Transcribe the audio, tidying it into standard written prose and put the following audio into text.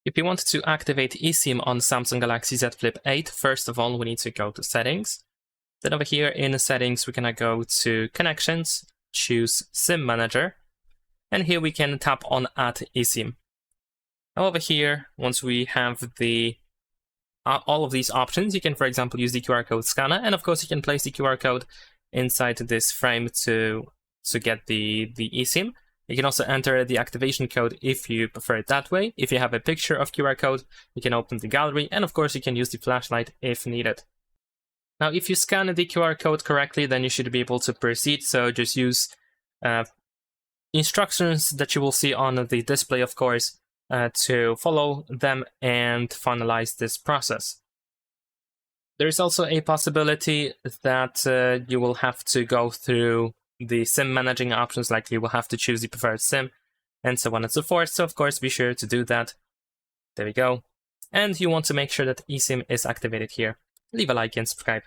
If you want to activate eSIM on Samsung Galaxy Z Flip 8, first of all, we need to go to Settings. Then over here in Settings, we're going to go to Connections, choose SIM Manager, and here we can tap on Add eSIM. Now over here, once we have the all of these options, you can, for example, use the QR code scanner, and of course you can place the QR code inside this frame to get the eSIM. You can also enter the activation code if you prefer it that way. If you have a picture of QR code, you can open the gallery, and of course you can use the flashlight if needed. Now, if you scan the QR code correctly, then you should be able to proceed. So just use instructions that you will see on the display, of course, to follow them and finalize this process. There is also a possibility that you will have to go through the SIM managing options, like you will have to choose the preferred SIM and so on and so forth. So of course, be sure to do that. There we go. And you want to make sure that eSIM is activated here. Leave a like and subscribe.